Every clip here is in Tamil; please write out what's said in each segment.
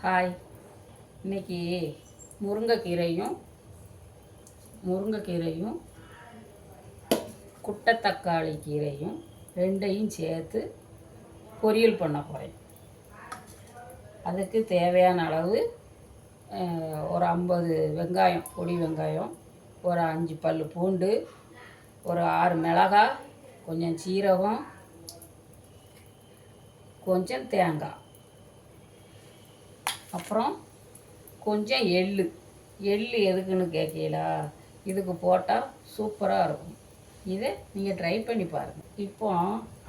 ஹாய். இன்றைக்கி முருங்கைக்கீரையும் குட்டை கீரையும் ரெண்டையும் சேர்த்து பொரியல் பண்ண போகிறேன். அதுக்கு தேவையான அளவு ஒரு 50 வெங்காயம், பொடி வெங்காயம், ஒரு 5 பல் பூண்டு, ஒரு 6 மிளகாய், கொஞ்சம் சீரகம், கொஞ்சம் தேங்காய், அப்புறம் கொஞ்சம் எள்ளு எதுக்குன்னு கேட்கலா, இதுக்கு போட்டால் சூப்பராக இருக்கும். இதை நீங்கள் ட்ரை பண்ணி பாருங்கள். இப்போ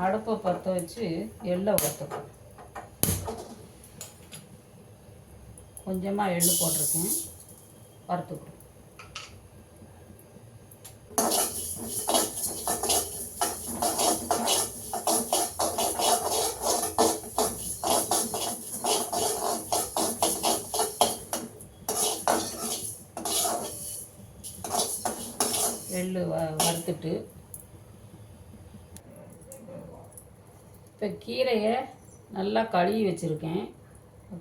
அடுப்பை பற்ற வச்சு எள்ளை வறுத்துக்கணும். கொஞ்சமாக எள்ளு போட்டிருக்கேன், வறுத்துக்கணும். எள்ளு வறுத்துட்டு இப்போ கீரையை நல்லா கழுவி வச்சுருக்கேன்.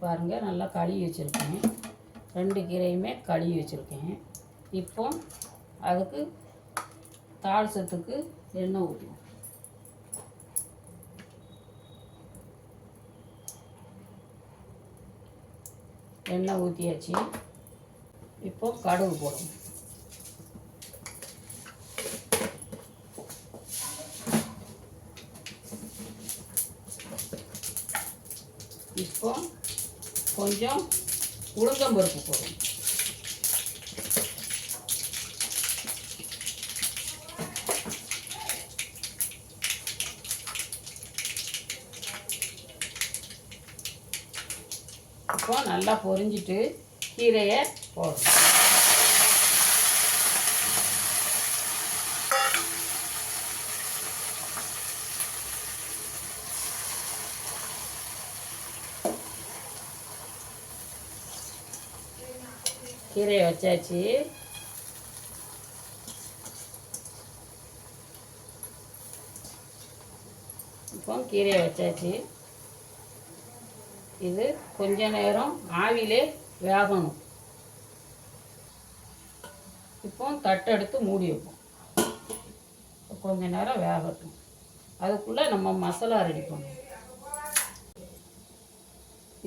பாருங்கள், நல்லா கழுவி வச்சுருக்கேன். 2 கீரையுமே கழுவி வச்சுருக்கேன். இப்போ அதுக்கு தாளிசத்துக்கு எண்ணெய் ஊற்றுவோம். எண்ணெய் ஊற்றியாச்சு. இப்போ கடுகு போடணும். இப்போ கொஞ்சம் உளுந்தம்பருப்பு போடணும். இப்போ நல்லா பொரிஞ்சிட்டு கீரையை போடணும். கீரையை வச்சாச்சு. இப்போ கீரையை வச்சாச்சு. இது கொஞ்ச நேரம் ஆவிலே வேகணும். இப்போ தட்டை எடுத்து மூடி வைப்போம். கொஞ்ச நேரம் வேகட்டும். அதுக்குள்ளே நம்ம மசாலா ரெடி பண்ணுவோம்.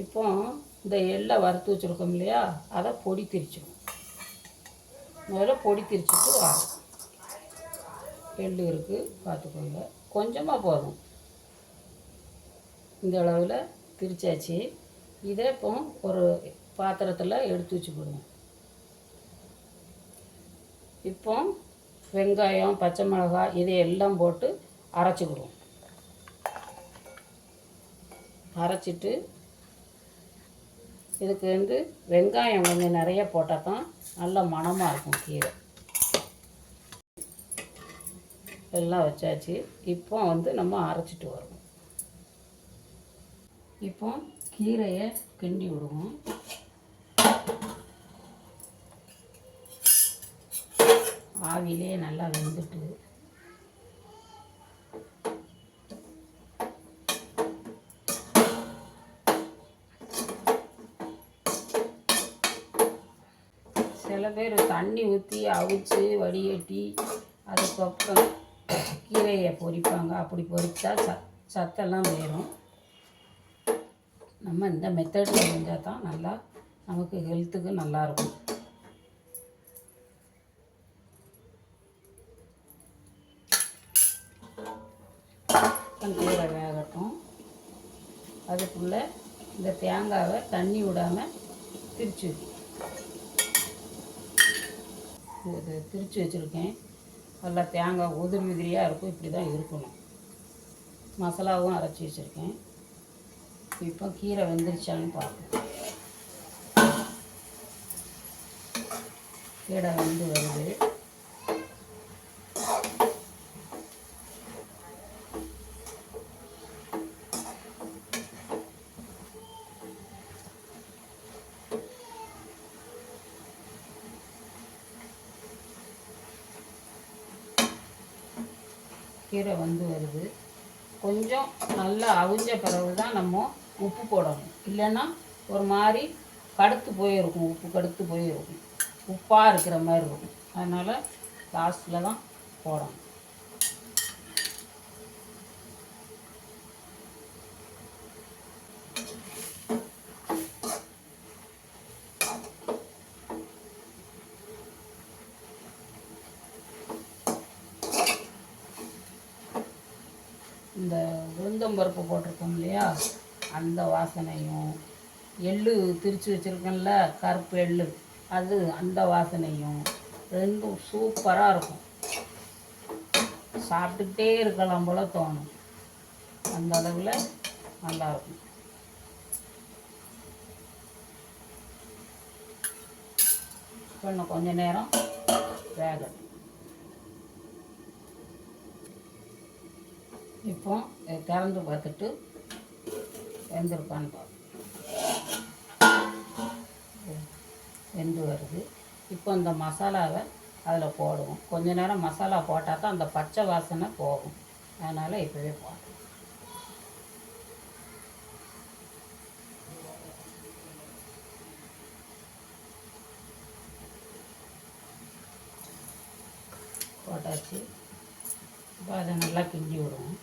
இப்போ இந்த எள்ளை வறுத்து வச்சுருக்கோம் இல்லையா, அதை பொடி திரிச்சிடும். முதல்ல பொடி திரிச்சிட்டு வரும். எள்ளு இருக்குது, பார்த்துக்கோங்க. கொஞ்சமாக போதும். இந்த அளவில் திரிச்சாச்சு. இதை இப்போ ஒரு பாத்திரத்தில் எடுத்து வச்சுக்கிடுவோம். இப்போ வெங்காயம், பச்சை மிளகாய் இதையெல்லாம் போட்டு அரைச்சிக்கிடுவோம். அரைச்சிட்டு இதுக்கு வெங்காயம் கொஞ்சம் நிறைய போட்டால் தான் நல்ல மணமாக இருக்கும் கீரை. எல்லாம் வச்சாச்சு. இப்போ நம்ம அரைச்சிட்டு வருவோம். இப்போ கீரையை கிண்டி விடுவோம். ஆவிலே நல்லா வெந்துட்டு சில பேர் தண்ணி ஊற்றி அவிச்சு வடிகட்டி அதுக்கப்புறம் கீரையை பொரிப்பாங்க. அப்படி பொரித்தா சத்தெல்லாம் வேறும். நம்ம இந்த மெத்தடில் செஞ்சால் தான் நல்லா நமக்கு ஹெல்த்துக்கு நல்லாயிருக்கும். கீரை வேகட்டும். அதுக்குள்ளே இந்த தேங்காவை தண்ணி விடாமல் திரிச்சு இது திரிச்சு வச்சுருக்கேன். நல்லா தேங்காய் உதிரியாக இருக்கும். இப்படி தான் இருக்கணும். மசாலாவும் அரைச்சி வச்சுருக்கேன். இப்போ கீரை வெந்துருச்சான்னு பார்ப்போம். கீரை வெந்து வருது. கீரை வந்து வருது. கொஞ்சம் நல்லா அவிஞ்ச பிறகு தான் நம்ம உப்பு போடணும். இல்லைன்னா ஒரு மாதிரி கடுத்து போயிருக்கும், உப்பு கடுத்து போயிருக்கும், உப்பாக இருக்கிற மாதிரி இருக்கும். அதனால் லாஸ்ட்டில் தான் போடணும். இந்த உளுந்தம்பருப்பு போட்டிருக்கோம் இல்லையா, அந்த வாசனையும் எள்ளு திரித்து வச்சுருக்கேன்ல கருப்பு எள்ளு, அது அந்த வாசனையும் ரெண்டும் சூப்பராக இருக்கும். சாப்பிட்டுக்கிட்டே இருக்கலாம் போல் தோணும், அந்த அளவில் நல்லாயிருக்கும். இன்னும் கொஞ்சம் நேரம் வேகட்டும். இப்போ திறந்து பார்த்துட்டு வெந்திருக்கான்னு பார்ப்போம். வெந்து வருது. இப்போ இந்த மசாலாவை அதில் போடுவோம். கொஞ்ச நேரம் மசாலா போட்டால் தான் அந்த பச்சை வாசனை போகும். அதனால் இப்போவே போடுறோம். போட்டாச்சு. இப்போ அதை நல்லா கிண்டி விடுவோம்.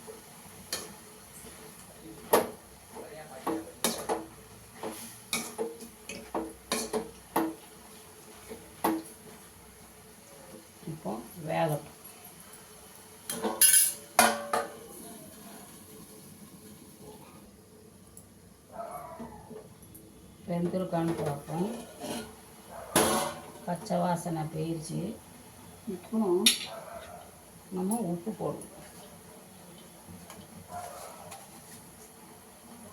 இப்போ வேகட்டும். வெந்திருக்கான்னு பார்ப்போம். பச்சை வாசனை போயிடுச்சு. இப்போ நம்ம உப்பு போடுவோம்.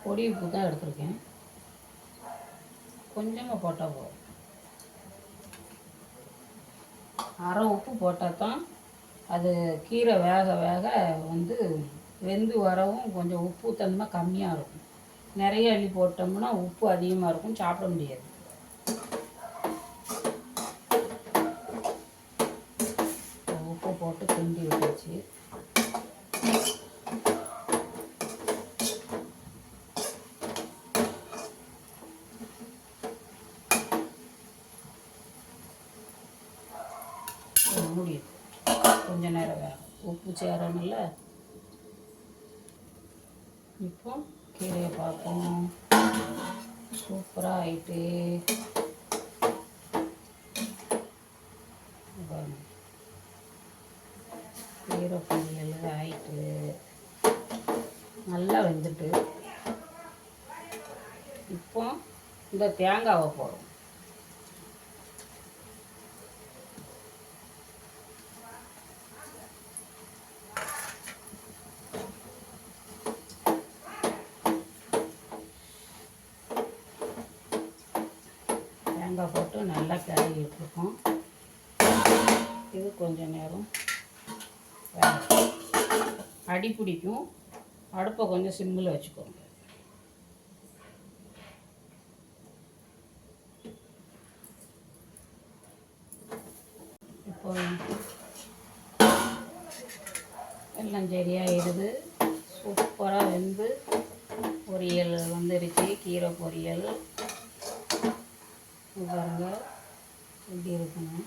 பொடி உப்பு தான் எடுத்துருக்கேன், கொஞ்சமாக போட்டால் போதும். அரை உப்பு போட்டால் தான் அது கீரை வேக வேக வந்து வெந்து வரவும் கொஞ்சம் உப்பு தன்மை கம்மியாக இருக்கும். நிறைய அள்ளி போட்டோம்னா உப்பு அதிகமாக இருக்கும், சாப்பிட முடியாது. உப்பு போட்டு கிண்டி விட்டுச்சு. முடியும், கொஞ்ச நேரம் வேகும். உப்பு சேரணும்ல. இப்போ கீரையை பார்ப்போம். சூப்பராக ஆயிட்டு. கீரை பொரியல் ஆயிட்டு நல்லா வெந்துட்டு. இப்போ இந்த தேங்காவை போடுறோம். தேங்காய் போட்டு நல்லா கிளறி விட்டுருக்கோம். இது கொஞ்சம் நேரம் அடி பிடிக்கும். அடுப்பை கொஞ்சம் சிம்மில் வச்சுக்கோங்க. இப்போ எல்லாம் சரியாகிடுது. சூப்பராக வெந்து பொரியல் வந்துருச்சு. கீரை பொரியல் பாருங்க எப்படி இருக்குங்க.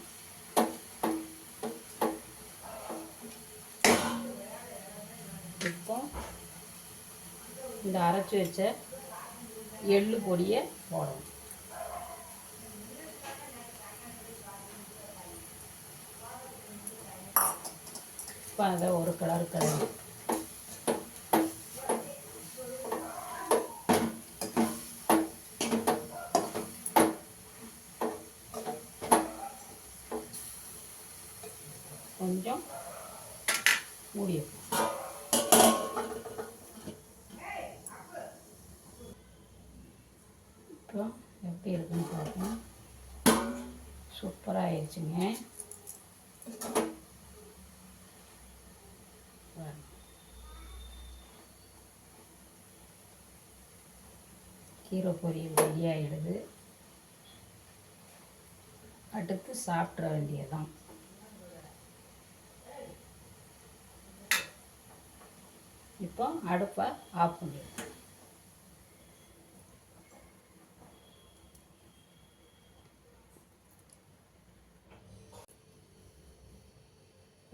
இப்போ இந்த அரைச்சி வச்ச எள்ளு பொடியை போடணும். இப்போ அதை ஒரு கலர் கலர் கொஞ்சம் மூடியும். இப்போ எப்படி இருக்குன்னு பார்ப்போம். சூப்பராக ஆயிடுச்சுங்க. கீரை பொரியல் ரெடி ஆகிடுது. அடுத்து சாப்பிட்ற வேண்டியதான். இப்போ அடுப்பை ஆஃப் பண்ணிடுவோம்.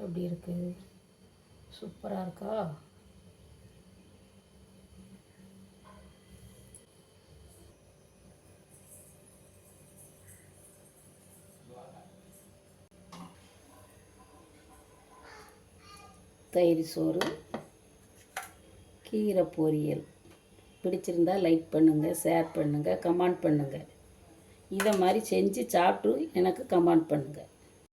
எப்படி இருக்குது? சூப்பராக இருக்கா? தயிர் சோறு, கீரை பொரியல். பிடிச்சிருந்தால் லைக் பண்ணுங்கள், ஷேர் பண்ணுங்கள், கமெண்ட் பண்ணுங்கள். இதை மாதிரி செஞ்சு சாப்பிட்டு எனக்கு கமெண்ட் பண்ணுங்கள்.